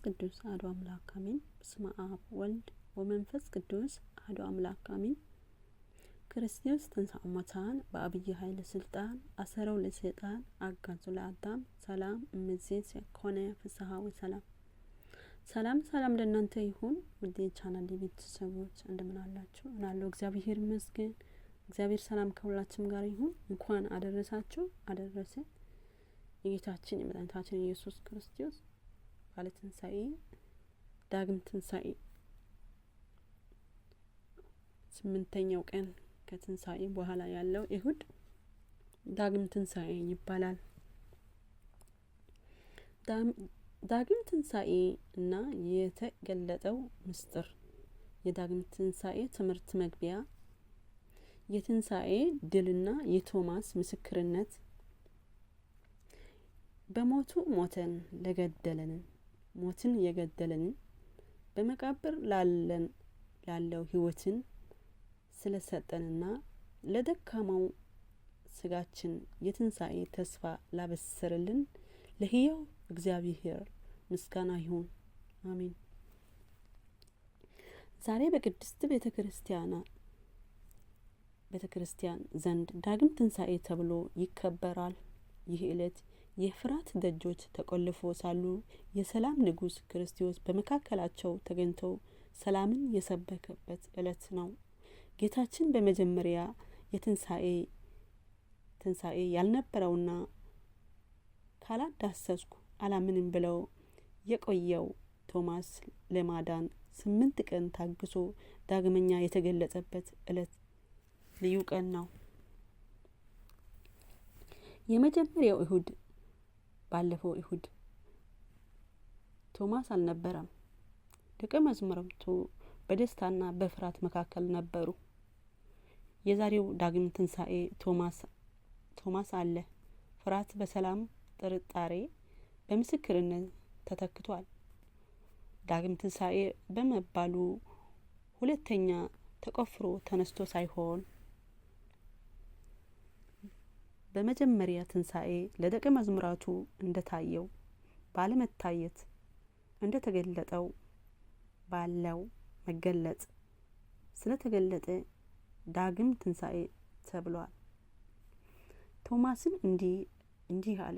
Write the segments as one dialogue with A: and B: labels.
A: ቅዱስ አሐዱ አምላክ አሜን። በስመ አብ ወልድ ወመንፈስ ቅዱስ አሐዱ አምላክ አሜን። ክርስቶስ ተንሥአ እሙታን በዐቢይ ኃይል ስልጣን አሰረው ለሰይጣን አጋዞ ለአዳም ሰላም እምይእዜሰ ኮነ ፍስሐ ወሰላም። ሰላም ለእናንተ ይሁን። ውድ የቻናሌ ቤተሰቦች እንደምን አላችሁ? እናለሁ እግዚአብሔር ይመስገን። እግዚአብሔር ሰላም ከሁላችንም ጋር ይሁን። እንኳን አደረሳችሁ አደረሰን። የጌታችን የመድኃኒታችን ኢየሱስ ክርስቶስ በዓለ ትንሣኤ ዳግም ትንሣኤ 8ኛው ቀን ከትንሣኤ በኋላ ያለው እሁድ ዳግም ትንሣኤ ይባላል። ዳግም ትንሣኤ እና የተገለጠው ምስጢር። የዳግም ትንሣኤ ትምህርት መግቢያ። የትንሣኤ ድልና የቶማስ ምስክርነት። በሞቱ ሞትን ሞትን የገደለንን በመቃብር ላለው ሕይወትን ስለሰጠንና ለደካማው ስጋችን የትንሣኤ ተስፋ ላበሰረልን ለሕያው እግዚአብሔር ምስጋና ይሁን፣ አሜን። ዛሬ በቅድስት ቤተ ክርስቲያን ዘንድ ዳግም ትንሣኤ ተብሎ ይከበራል። ይህ ዕለት የፍርሃት ደጆች ተቆልፎ ሳሉ የሰላም ንጉሥ ክርስቶስ በመካከላቸው ተገኝተው ሰላምን የሰበከበት ዕለት ነው። ጌታችን በመጀመሪያ ትንሣኤ ያልነበረውና ካላዳሰስኩ አላምንም ብለው የቆየው ቶማስ ለማዳን 8 ቀን ታግሶ ዳግመኛ የተገለጸበት ዕለት ልዩ ቀን ነው። የመጀመሪያው እሁድ ባለፈው እሁድ ቶማስ አልነበረም። ደቀ መዛሙርቱ በደስታና በፍርሃት መካከል ነበሩ። የዛሬው ዳግም ትንሣኤ ቶማስ አለ። ፍርሃት በሰላም፣ ጥርጣሬ በምስክርነት ተተክቷል። ዳግም ትንሣኤ በመባሉ ሁለተኛ ተቆፍሮ ተነስቶ ሳይሆን በመጀመሪያ ትንሣኤ ለደቀ መዛሙርቱ እንደታየው ባለመታየት እንደተገለጠው ባለው መገለጥ ስለተገለጠ ዳግም ትንሣኤ ተብሏል። ቶማስም እንዲህ አለ፣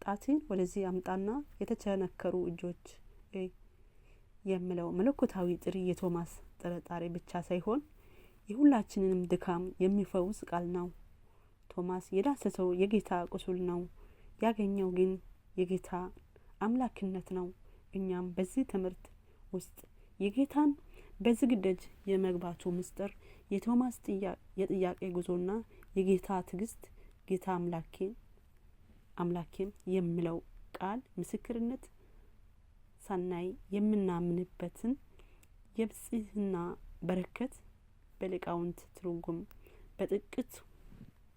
A: ጣትን ወደዚህ አምጣና የተቸነከሩ እጆች የሚለው መለኮታዊ ጥሪ የቶማስ ጥርጣሬ ብቻ ሳይሆን የሁላችንንም ድካም የሚፈውስ ቃል ነው። ቶማስ የዳሰሰው የጌታ ቁስል ነው፣ ያገኘው ግን የጌታ አምላክነት ነው። እኛም በዚህ ትምህርት ውስጥ የጌታን በዝግ ደጅ የመግባቱ ምስጢር፣ የቶማስ የጥያቄ ጉዞና የጌታ ትዕግስት፣ ጌታ አምላኬም የሚለው ቃል ምስክርነት ሳናይ የምናምንበትን የብጽሕና በረከት በሊቃውንት ትርጉም በጥቂት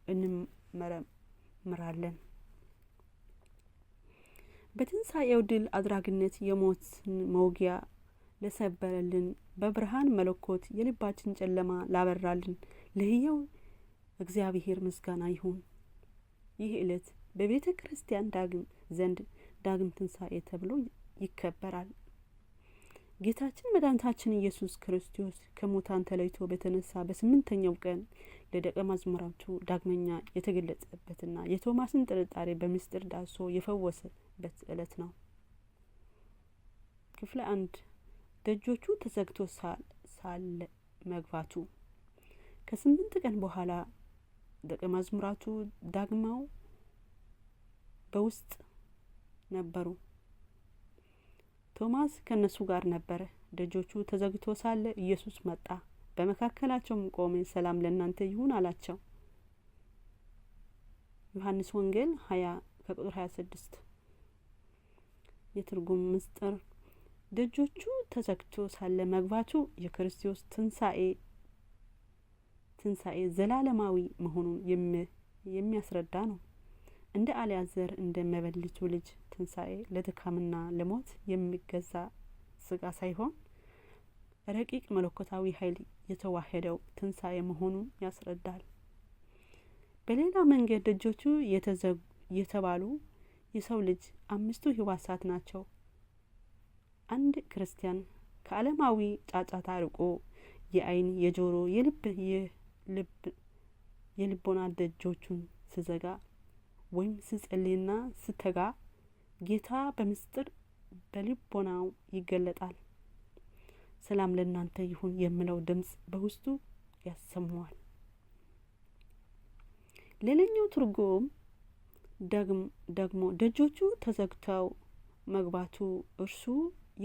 A: እንመረምራለን። በትንሣኤው ድል አድራጊነት የሞትን መውጊያ ለሰበረልን፣ በብርሃን መለኮት የልባችን ጨለማ ላበራልን ለሕያው እግዚአብሔር ምስጋና ይሁን። ይህ ዕለት በቤተ ክርስቲያን ዘንድ ዳግም ትንሣኤ ተብሎ ይከበራል። ጌታችን መድኃኒታችን ኢየሱስ ክርስቶስ ከሙታን ተለይቶ በተነሳ በ8ኛው ቀን ለደቀ መዛሙርቱ ዳግመኛ የተገለጸበትና የቶማስን ጥርጣሬ በምስጢር ዳሶ የፈወሰበት ዕለት ነው። ክፍል 1 ደጆቹ ተዘግቶ ሳለ መግባቱ። ከ8 ቀን በኋላ ደቀ መዛሙርቱ ዳግመው በውስጥ ነበሩ። ቶማስ ከነሱ ጋር ነበረ። ደጆቹ ተዘግቶ ሳለ ኢየሱስ መጣ፣ በመካከላቸውም ቆመ። ሰላም ለእናንተ ይሁን አላቸው። ዮሐንስ ወንጌል 20 ከቁጥር 26። የትርጉም ምስጢር። ደጆቹ ተዘግቶ ሳለ መግባቱ የክርስቶስ ትንሣኤ ዘላለማዊ መሆኑን የሚያስረዳ ነው። እንደ አልዓዛር እንደ መበለቲቱ ልጅ ትንሣኤ ለድካምና ለሞት የሚገዛ ስጋ ሳይሆን ረቂቅ መለኮታዊ ኃይል የተዋሄደው ትንሣኤ መሆኑን ያስረዳል። በሌላ መንገድ ደጆቹ የተባሉ የሰው ልጅ 5 ሕዋሳት ናቸው። አንድ ክርስቲያን ከዓለማዊ ጫጫታ ርቆ የአይን፣ የጆሮ፣ የልቦና ደጆቹን ስዘጋ ወይም ስጸልይና ስተጋ ጌታ በምስጢር በልቦናው ይገለጣል። ሰላም ለእናንተ ይሁን የሚለው ድምጽ በውስጡ ያሰማዋል። ሌላኛው ትርጉም ደግሞ ደጆቹ ተዘግተው መግባቱ እርሱ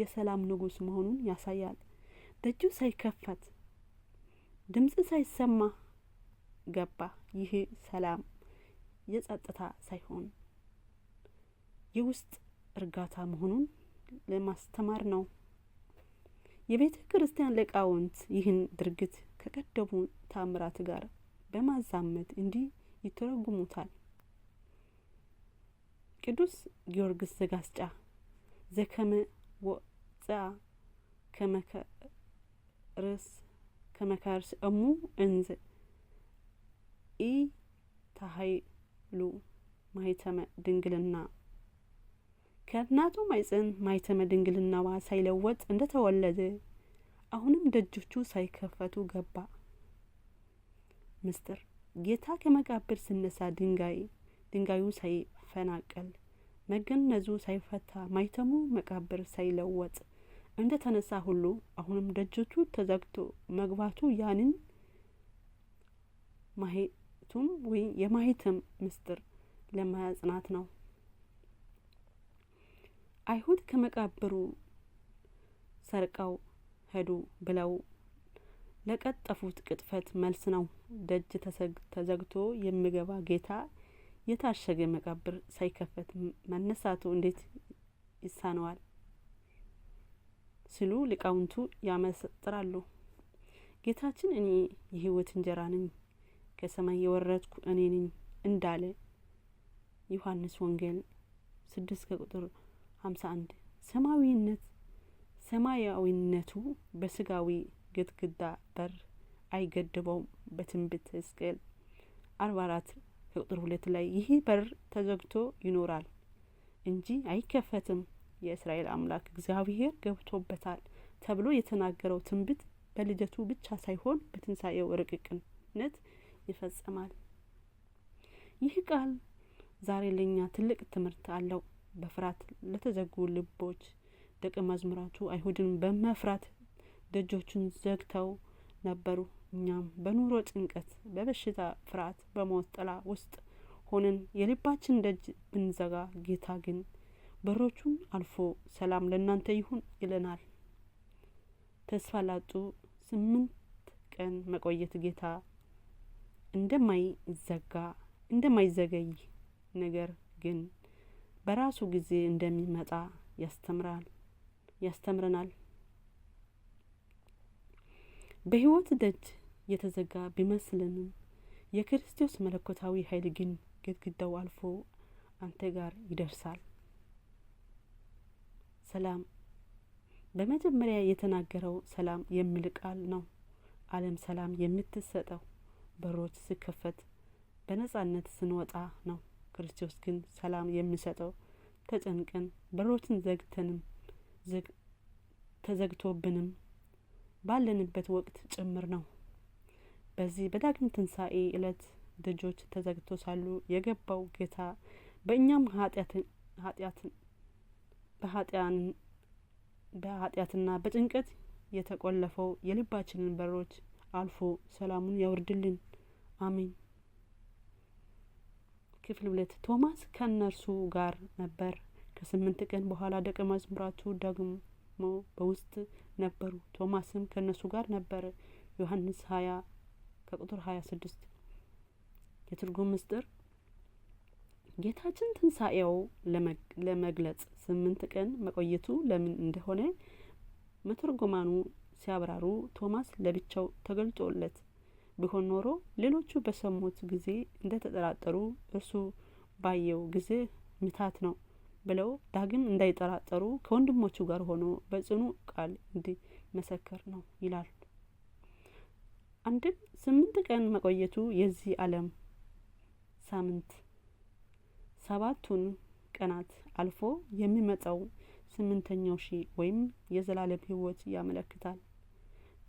A: የሰላም ንጉስ መሆኑን ያሳያል። ደጁ ሳይከፈት ድምጽ ሳይሰማ ገባ። ይህ ሰላም የጸጥታ ሳይሆን የውስጥ እርጋታ መሆኑን ለማስተማር ነው። የቤተ ክርስቲያን ሊቃውንት ይህን ድርጊት ከቀደሙ ታምራት ጋር በማዛመድ እንዲህ ይተረጉሙታል። ቅዱስ ጊዮርጊስ ዘጋስጫ ዘከመ ወፅአ ከመከርስ እሙ እንዘ ኢ ታሃይሉ ማኅተመ ድንግልና ከእናቱ ማኅፀን ማኅተመ ድንግልናዋ ሳይለወጥ እንደተወለደ አሁንም ደጆቹ ሳይከፈቱ ገባ። ምስጢር ጌታ ከመቃብር ሲነሳ ድንጋዩ ሳይፈናቀል መገነዙ ሳይፈታ ማኅተሙ መቃብር ሳይለወጥ እንደ ተነሳ ሁሉ አሁንም ደጆቹ ተዘግቶ መግባቱ ያንን ማኅተም ወይ የማኅተም ምስጢር ለማጽናት ነው። አይሁድ ከመቃብሩ ሰርቀው ሄዱ ብለው ለቀጠፉት ቅጥፈት መልስ ነው። ደጅ ተዘግቶ የሚገባ ጌታ የታሸገ መቃብር ሳይከፈት መነሳቱ እንዴት ይሳነዋል ሲሉ ሊቃውንቱ ያመሰጥራሉ። ጌታችን እኔ የሕይወት እንጀራ ነኝ፣ ከሰማይ የወረድኩ እኔ ነኝ እንዳለ ዮሐንስ ወንጌል 6:51 ሰማያዊነቱ በስጋዊ ግድግዳ በር አይገድበውም። በትንቢተ ሕዝቅኤል 44:2 ላይ ይህ በር ተዘግቶ ይኖራል እንጂ አይከፈትም፣ የእስራኤል አምላክ እግዚአብሔር ገብቶበታል ተብሎ የተናገረው ትንቢት በልደቱ ብቻ ሳይሆን በትንሣኤው ረቂቅነት ይፈጸማል። ይህ ቃል ዛሬ ለኛ ትልቅ ትምህርት አለው። በፍርሃት ለተዘጉ ልቦች ደቀ መዛሙርቱ አይሁድን በመፍራት ደጆቹን ዘግተው ነበሩ። እኛም በኑሮ ጭንቀት፣ በበሽታ ፍርሃት፣ በሞት ጥላ ውስጥ ሆነን የልባችን ደጅ ብንዘጋ ጌታ ግን በሮቹን አልፎ ሰላም ለእናንተ ይሁን ይለናል። ተስፋ ላጡ 8 ቀን መቆየት ጌታ እንደማይዘገይ ነገር ግን በራሱ ጊዜ እንደሚመጣ ያስተምረናል። በሕይወት ደጅ የተዘጋ ቢመስልንም የክርስቶስ መለኮታዊ ኃይል ግን ግድግዳው አልፎ አንተ ጋር ይደርሳል። ሰላም በመጀመሪያ የተናገረው ሰላም የሚል ቃል ነው። ዓለም ሰላም የምትሰጠው በሮች ሲከፈት በነጻነት ስንወጣ ነው። ክርስቶስ ግን ሰላም የሚሰጠው ተጨንቀን በሮችን ተዘግቶብንም ባለንበት ወቅት ጭምር ነው። በዚህ በዳግም ትንሣኤ ዕለት ደጆች ተዘግቶ ሳሉ የገባው ጌታ በእኛም በኃጢአትና በጭንቀት የተቆለፈው የልባችንን በሮች አልፎ ሰላሙን ያወርድልን። አሜን። ክፍል 2 ቶማስ ከእነርሱ ጋር ነበር። ከ8 ቀን በኋላ ደቀ መዛሙርቱ ደግሞ በውስጥ ነበሩ። ቶማስም ከእነሱ ጋር ነበር። ዮሐንስ 20:26 የትርጉም ምስጢር ጌታችን ትንሣኤው ለመግለጽ 8 ቀን መቆየቱ ለምን እንደሆነ መተርጉማኑ ሲያብራሩ ቶማስ ለብቻው ተገልጦለት ቢሆን ኖሮ ሌሎቹ በሰሙት ጊዜ እንደተጠራጠሩ እርሱ ባየው ጊዜ ምታት ነው ብለው ዳግም እንዳይጠራጠሩ ከወንድሞቹ ጋር ሆኖ በጽኑ ቃል እንዲመሰክር ነው ይላል። አንድም 8 ቀን መቆየቱ የዚህ ዓለም ሳምንት 7ቱን ቀናት አልፎ የሚመጣው 8ኛው ሺህ ወይም የዘላለም ሕይወት ያመለክታል።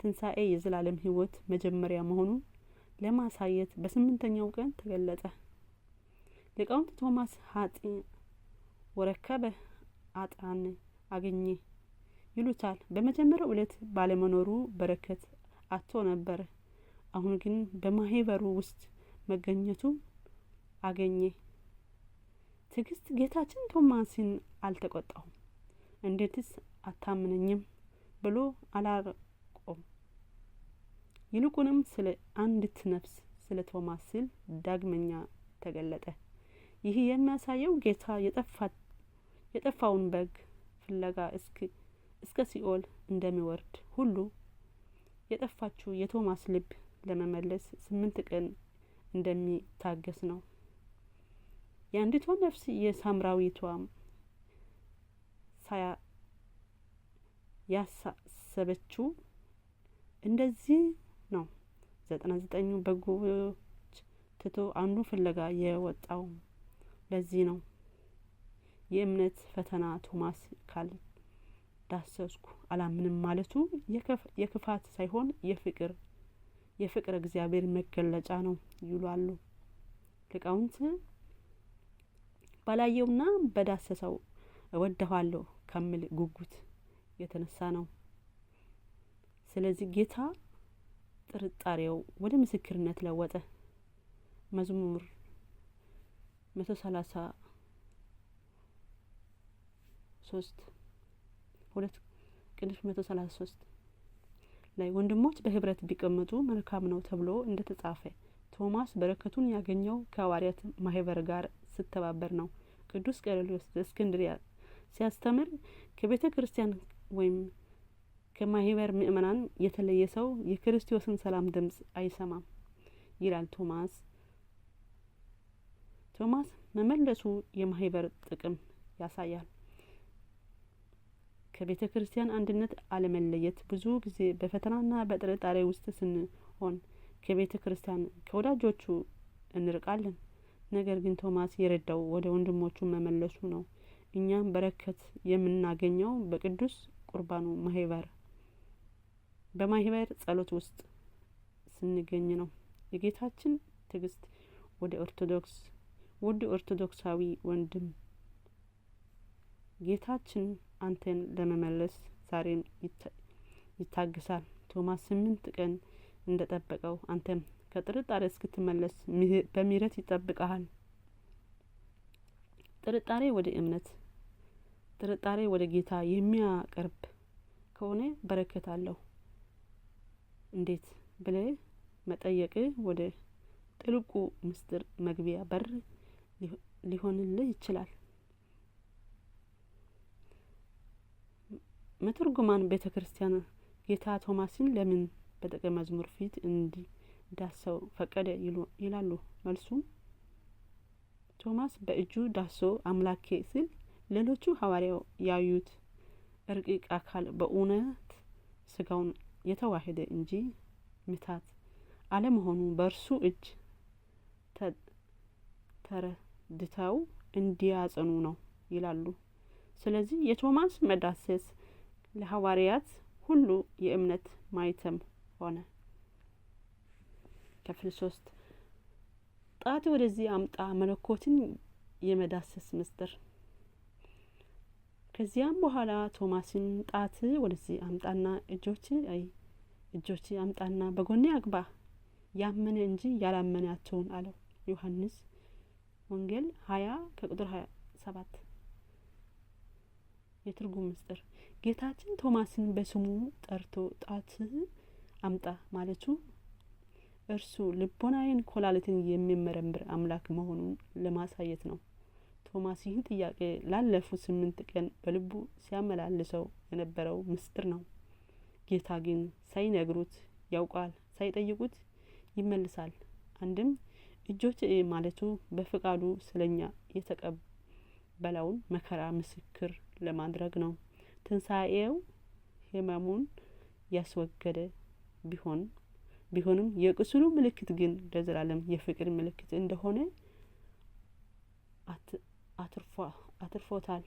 A: ትንሣኤ የዘላለም ሕይወት መጀመሪያ መሆኑን ለማሳየት በ8ኛው ቀን ተገለጠ። ሊቃውንት ቶማስ ሀጢ ወረከበ አጣን አገኘ ይሉታል። በመጀመሪያው ዕለት ባለመኖሩ በረከት አጥቶ ነበር። አሁን ግን በማህበሩ ውስጥ መገኘቱ አገኘ። ትዕግስት ጌታችን ቶማስን አልተቆጣውም። እንዴትስ አታምነኝም ብሎ አላረቆም። ይልቁንም ስለ አንዲት ነፍስ ስለ ቶማስ ሲል ዳግመኛ ተገለጠ። ይህ የሚያሳየው ጌታ የጠፋውን በግ ፍለጋ እስከ ሲኦል እንደሚወርድ ሁሉ የጠፋችው የቶማስ ልብ ለመመለስ 8 ቀን እንደሚታገስ ነው። የአንዲቷ ነፍስ የሳምራዊቷም ያሳሰበችው እንደዚህ ነው። 99 በጎች ትቶ አንዱ ፍለጋ የወጣው ለዚህ ነው። የእምነት ፈተና ቶማስ ካልዳሰስኩ አላምንም ማለቱ የክፋት ሳይሆን የፍቅር እግዚአብሔር መገለጫ ነው ይላሉ ሊቃውንት። ባላየውና በዳሰሰው እወደዋለሁ ከሚል ጉጉት የተነሳ ነው። ስለዚህ ጌታ ጥርጣሬው ወደ ምስክርነት ለወጠ። መዝሙር 133 ላይ ወንድሞች በህብረት ቢቀመጡ መልካም ነው ተብሎ እንደተጻፈ ቶማስ በረከቱን ያገኘው ከሐዋርያት ማህበር ጋር ሲተባበር ነው። ቅዱስ ቄርሎስ ዘእስክንድርያ ሲያስተምር ከቤተ ክርስቲያን ወይም ከማህበር ምእመናን የተለየ ሰው የክርስቶስን ሰላም ድምጽ አይሰማም ይላል። ቶማስ መመለሱ የማህበር ጥቅም ያሳያል። ከቤተ ክርስቲያን አንድነት አለመለየት ብዙ ጊዜ በፈተናና በጥርጣሬ ውስጥ ስንሆን ከቤተ ክርስቲያን ከወዳጆቹ እንርቃለን። ነገር ግን ቶማስ የረዳው ወደ ወንድሞቹ መመለሱ ነው። እኛም በረከት የምናገኘው በቅዱስ ቁርባኑ በማህበር ጸሎት ውስጥ ስንገኝ ነው። የጌታችን ትዕግስት ውድ ኦርቶዶክሳዊ ወንድም፣ ጌታችን አንተን ለመመለስ ዛሬም ይታገሳል። ቶማስ 8 ቀን እንደጠበቀው አንተም ከጥርጣሬ እስክትመለስ በምህረት ይጠብቀሃል። ጥርጣሬ ወደ እምነት፣ ጥርጣሬ ወደ ጌታ የሚያቀርብ ከሆነ በረከት አለው። እንዴት ብለ መጠየቅ ወደ ጥልቁ ምስጢር መግቢያ በር ሊሆንልህ ይችላል። መተርጉማን ቤተ ክርስቲያን ጌታ ቶማስን ለምን በደቀ መዝሙር ፊት እንዲዳሰው ፈቀደ ይላሉ። መልሱም ቶማስ በእጁ ዳሶ አምላኬ ሲል ሌሎቹ ሐዋርያው ያዩት እርቂቅ አካል በእውነት ስጋውን የተዋህደ እንጂ ምታት አለመሆኑ በእርሱ እጅ ተረድተው እንዲያጸኑ ነው ይላሉ። ስለዚህ የቶማስ መዳሰስ ለሐዋርያት ሁሉ የእምነት ማይተም ሆነ። ክፍል 3 ጣት ወደዚህ አምጣ መለኮትን የመዳሰስ ምስጢር። ከዚያም በኋላ ቶማስን ጣት ወደዚህ አምጣና እጆች አምጣና በጎኔ አግባ፣ ያመነ እንጂ ያላመነ አትሁን አለው። ዮሐንስ ወንጌል 20 ከቁጥር 27። የትርጉም ምስጢር ጌታችን ቶማስን በስሙ ጠርቶ ጣት አምጣ ማለቱ እርሱ ልቦናዬን ኮላሊትን የሚመረምር አምላክ መሆኑን ለማሳየት ነው። ቶማስ ይህን ጥያቄ ላለፉት 8 ቀን በልቡ ሲያመላልሰው የነበረው ምስጢር ነው። ጌታ ግን ሳይነግሩት ያውቃል፣ ሳይጠይቁት ይመልሳል። አንድም እጆች ማለቱ በፍቃዱ ስለኛ የተቀበለውን መከራ ምስክር ለማድረግ ነው። ትንሣኤው ሕመሙን ያስወገደ ቢሆንም የቁስሉ ምልክት ግን ለዘላለም የፍቅር ምልክት እንደሆነ አትርፎታል።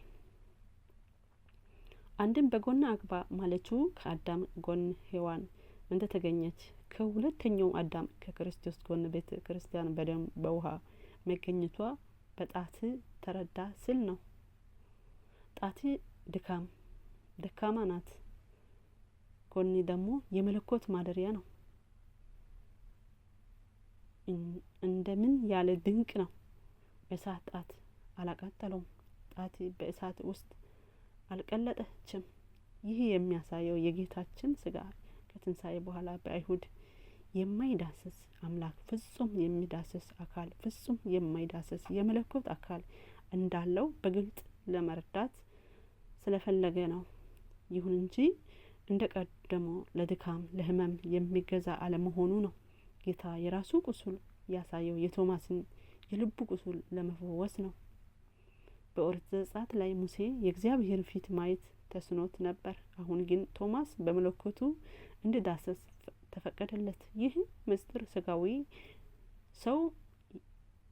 A: አንድም በጎን አግባ ማለቱ ከአዳም ጎን ሔዋን እንደተገኘች ከሁለተኛው አዳም ከክርስቶስ ጎን ቤተ ክርስቲያን በደም በውሃ መገኘቷ በጣት ተረዳ ስል ነው። ጣት ደካማ ናት። ጎን ደግሞ የመለኮት ማደሪያ ነው። እንደምን ያለ ድንቅ ነው። እሳት ጣት አላቃጠለውም። ጣት በእሳት ውስጥ አልቀለጠችም። ይህ የሚያሳየው የጌታችን ስጋ ከትንሳኤ በኋላ በአይሁድ የማይዳሰስ አምላክ ፍጹም የሚዳሰስ አካል ፍጹም የማይዳሰስ የመለኮት አካል እንዳለው በግልጥ ለመረዳት ስለፈለገ ነው። ይሁን እንጂ እንደ ቀደመው ለድካም ለህመም የሚገዛ አለመሆኑ ነው። ጌታ የራሱ ቁስል ያሳየው የቶማስን የልቡ ቁስል ለመፈወስ ነው። በኦሪት ዘጸአት ላይ ሙሴ የእግዚአብሔር ፊት ማየት ተስኖት ነበር። አሁን ግን ቶማስ በመለኮቱ እንዲዳሰስ ተፈቀደለት። ይህ ምስጢር ስጋዊ ሰው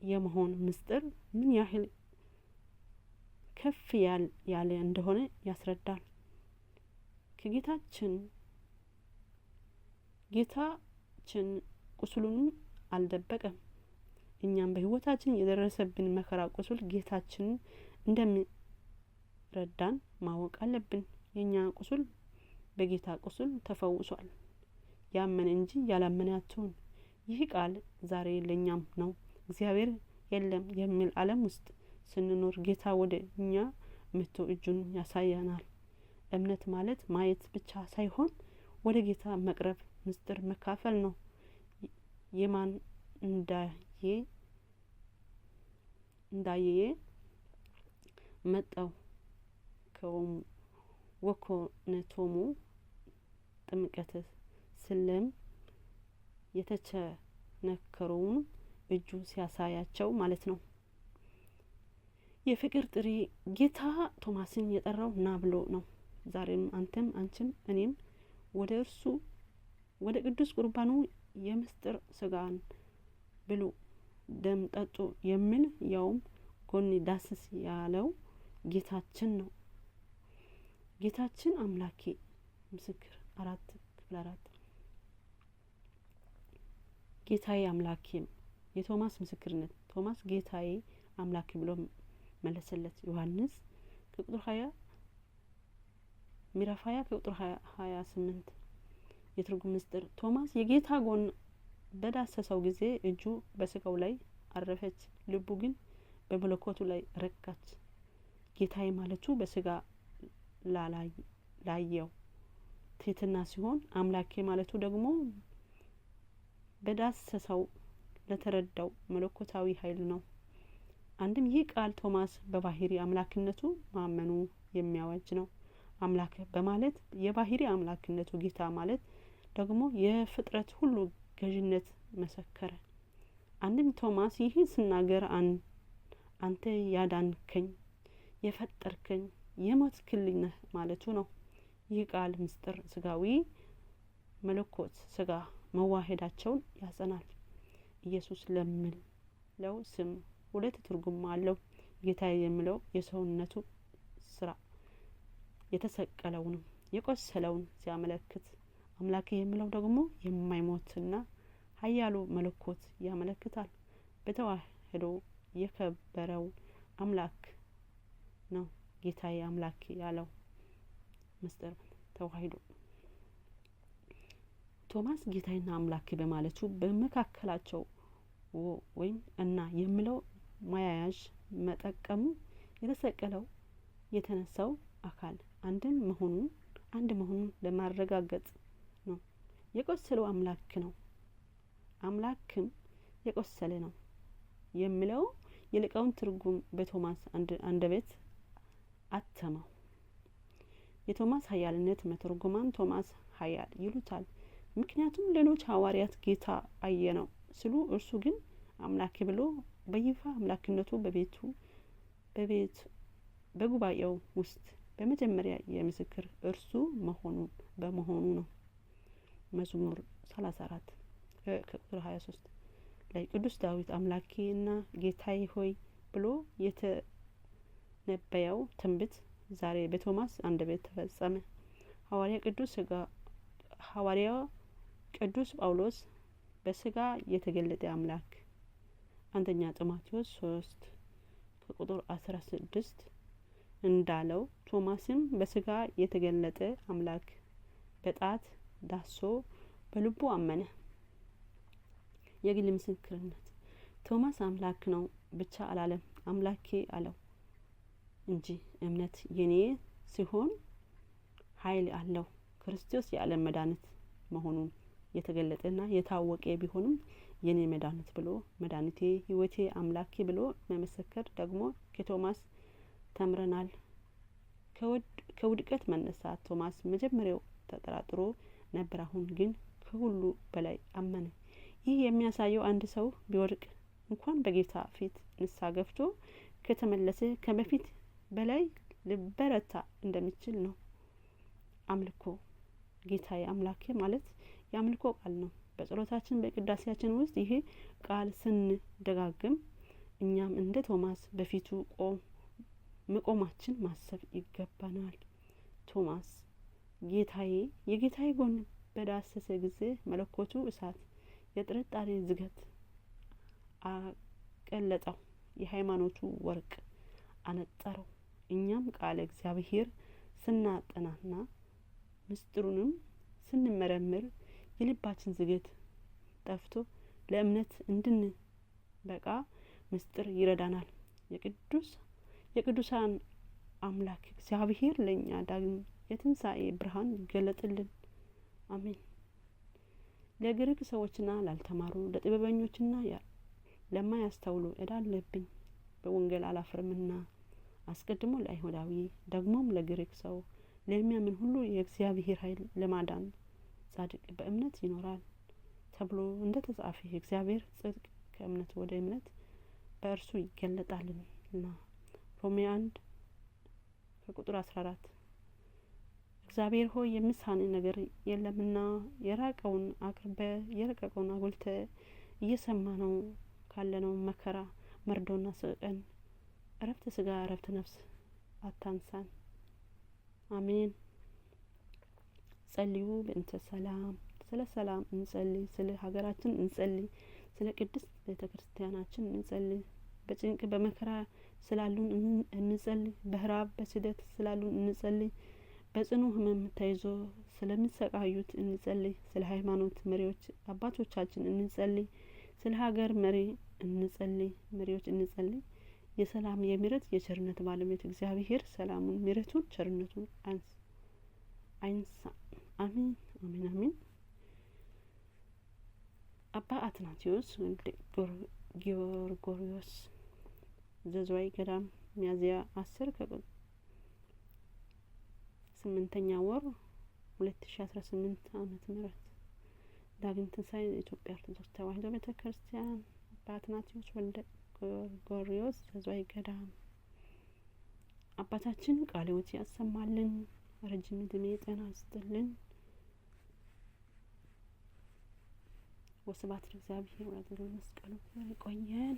A: የመሆን ምስጢር ምን ያህል ከፍ ያለ እንደሆነ ያስረዳል። ጌታችን ቁስሉን አልደበቀም። እኛም በህይወታችን የደረሰብን መከራ ቁስል ጌታችን እንደሚረዳን ማወቅ አለብን። የኛ ቁስል በጌታ ቁስል ተፈውሷል። ያመነ እንጂ ያላመነ አትሁን። ይህ ቃል ዛሬ ለኛም ነው። እግዚአብሔር የለም የሚል ዓለም ውስጥ ስንኖር ጌታ ወደ እኛ መጥቶ እጁን ያሳየናል። እምነት ማለት ማየት ብቻ ሳይሆን ወደ ጌታ መቅረብ ምስጢር መካፈል ነው። የማን እንዳየ መጣው ወኮነቶሙ ጥምቀት ስለም የተቸነከረውን እጁ ሲያሳያቸው ማለት ነው። የፍቅር ጥሪ ጌታ ቶማስን የጠራው ና ብሎ ነው። ዛሬም አንተም አንቺም እኔም ወደ እርሱ ወደ ቅዱስ ቁርባኑ የምስጢር ስጋን ብሉ ደም ጠጡ የሚል ያውም ጎን ዳስስ ያለው ጌታችን ነው። ጌታችን አምላኬ ምስክር 4:4 ጌታዬ አምላኬም የቶማስ ምስክርነት ቶማስ ጌታዬ አምላኬ ብሎ መለሰለት። ዮሐንስ ቁጥር 20 ምዕራፍ 20 ቁጥር 28 የትርጉም ምስጢር ቶማስ የጌታ ጎን በዳሰሰው ጊዜ እጁ በስጋው ላይ አረፈች፣ ልቡ ግን በመለኮቱ ላይ ረካች። ጌታዬ ማለቱ በስጋ ላየው ትህትና ሲሆን አምላኬ ማለቱ ደግሞ በዳሰሰው ለተረዳው መለኮታዊ ኃይል ነው። አንድም ይህ ቃል ቶማስ በባህሪ አምላክነቱ ማመኑ የሚያወጅ ነው። አምላክ በማለት የባህሪ አምላክነቱ ጌታ ማለት ደግሞ የፍጥረት ሁሉ ገዥነት መሰከረ። አንድም ቶማስ ይህ ሲናገር አንተ ያዳንከኝ የፈጠርከኝ የሞትክልኝ ነህ ማለቱ ነው። ይህ ቃል ምስጢር ስጋዊ መለኮት ስጋ መዋሄዳቸውን ያጸናል። ኢየሱስ ለሚለው ስም ሁለት ትርጉም አለው። ጌታ የሚለው የሰውነቱ ስራ የተሰቀለውን የቆሰለውን ሲያመለክት፣ አምላክ የሚለው ደግሞ የማይሞትና ኃያሉ መለኮት ያመለክታል። በተዋህዶ የከበረው አምላክ ነው ጌታዬ አምላክ ያለው ምስጢር ተዋህዶ። ቶማስ ጌታዬና አምላክ በማለቱ በመካከላቸው ወይም እና የሚለው ማያያዥ መጠቀሙ የተሰቀለው የተነሳው አካል አንድ መሆኑን ለማረጋገጥ ነው። የቆሰለው አምላክ ነው፣ አምላክም የቆሰለ ነው የሚለው የሊቃውንት ትርጉም በቶማስ አንደበት አተመው። የቶማስ ኃያልነት መተርጉማን ቶማስ ኃያል ይሉታል። ምክንያቱም ሌሎች ሐዋርያት ጌታ አየነው ስሉ እርሱ ግን አምላክ ብሎ በይፋ አምላክነቱ በጉባኤው ውስጥ በመጀመሪያ የምስክር እርሱ በመሆኑ ነው። መዝሙር 34 ቁጥር 23 ላይ ቅዱስ ዳዊት አምላኬና ጌታዬ ሆይ ብሎ የተነበየው ትንቢት ዛሬ በቶማስ አንደበት ተፈጸመ። ሐዋርያው ቅዱስ ጳውሎስ በስጋ የተገለጠ አምላክ አንደኛ ጢሞቴዎስ 3 ከቁጥር 16 እንዳለው ቶማስም በስጋ የተገለጠ አምላክ በጣት ዳሶ በልቡ አመነ። የግል ምስክርነት ቶማስ አምላክ ነው ብቻ አላለም፣ አምላኬ አለው እንጂ። እምነት የኔ ሲሆን ኃይል አለው። ክርስቶስ የዓለም መድኃኒት መሆኑን የተገለጠና የታወቀ ቢሆንም የኔ መድኃኒት ብሎ መድኃኒቴ፣ ሕይወቴ፣ አምላኬ ብሎ መመሰከር ደግሞ ከቶማስ ተምረናል። ከውድቀት መነሳት ቶማስ መጀመሪያው ተጠራጥሮ ነበር። አሁን ግን ከሁሉ በላይ አመነ። ይህ የሚያሳየው አንድ ሰው ቢወድቅ እንኳን በጌታ ፊት ንስሐ ገብቶ ከተመለሰ ከበፊት በላይ ሊበረታ እንደሚችል ነው። አምልኮ ጌታዬ አምላኬ ማለት የአምልኮ ቃል ነው። በጸሎታችን በቅዳሴያችን ውስጥ ይሄ ቃል ስንደጋግም እኛም እንደ ቶማስ በፊቱ መቆማችን ማሰብ ይገባናል። ቶማስ ጌታዬ የጌታዬ ጎን በዳሰሰ ጊዜ መለኮቱ እሳት የጥርጣሬ ዝገት አቀለጠው፣ የሃይማኖቱ ወርቅ አነጠረው። እኛም ቃለ እግዚአብሔር ስናጠናና ምስጢሩንም ስንመረምር የልባችን ዝገት ጠፍቶ ለእምነት እንድንበቃ ምስጢር ይረዳናል። የቅዱሳን አምላክ እግዚአብሔር ለእኛ ዳግም የትንሣኤ ብርሃን ይገለጥልን። አሜን። ለግሪክ ሰዎችና ላልተማሩ ለጥበበኞችና ለማያስተውሉ ዕዳ አለብኝ። በወንጌል አላፍርምና አስቀድሞ ለአይሁዳዊ ደግሞም ለግሪክ ሰው ለሚያምን ሁሉ የእግዚአብሔር ኃይል ለማዳን ጻድቅ በእምነት ይኖራል ተብሎ እንደ ተጻፈ የእግዚአብሔር ጽድቅ ከእምነት ወደ እምነት በእርሱ ይገለጣልና። ሮሜ 1 ከቁጥር 14 እግዚአብሔር ሆይ የሚሳን ነገር የለምና የራቀውን አቅርበ የረቀቀውን አጉልተ እየሰማነው ካለነው መከራ መርዶና ስቀን እረፍት ስጋ እረፍት ነፍስ አታንሳን። አሜን። ጸልዩ በእንተ ሰላም። ስለ ሰላም እንጸልይ፣ ስለ ሀገራችን እንጸልይ፣ ስለ ቅድስት ቤተክርስቲያናችን እንጸልይ። በጭንቅ በመከራ ስላሉን እንጸልይ፣ በህራብ በስደት ስላሉን እንጸልይ፣ በጽኑ ህመም ተይዞ ስለሚሰቃዩት እንጸልይ፣ ስለ ሃይማኖት መሪዎች አባቶቻችን እንጸልይ፣ ስለ ሀገር መሪዎች እንጸልይ። የሰላም የምህረት የቸርነት ባለቤት እግዚአብሔር ሰላሙን ምህረቱን ቸርነቱን አይንሳ። አሜን አሜን አሜን። አባ አትናቴዎስ ጊዮርጊዮስ ዘዝዋይ ገዳም ሚያዝያ 10 8ኛ ወር 2018 ዓመተ ምህረት ዳግም ትንሣኤ የኢትዮጵያ ኦርቶዶክስ ተዋሕዶ ቤተክርስቲያን አባ አትናቴዎስ ወልደ ጊዮርጊዮስ ዘዝዋይ ገዳም። አባታችን ቃለ ሕይወት ያሰማልን፣ ረጅም ዕድሜ ጤና ይስጥልን። ወስብሐት ለእግዚአብሔር ወለወላዲቱ ድንግል። ይቆየን።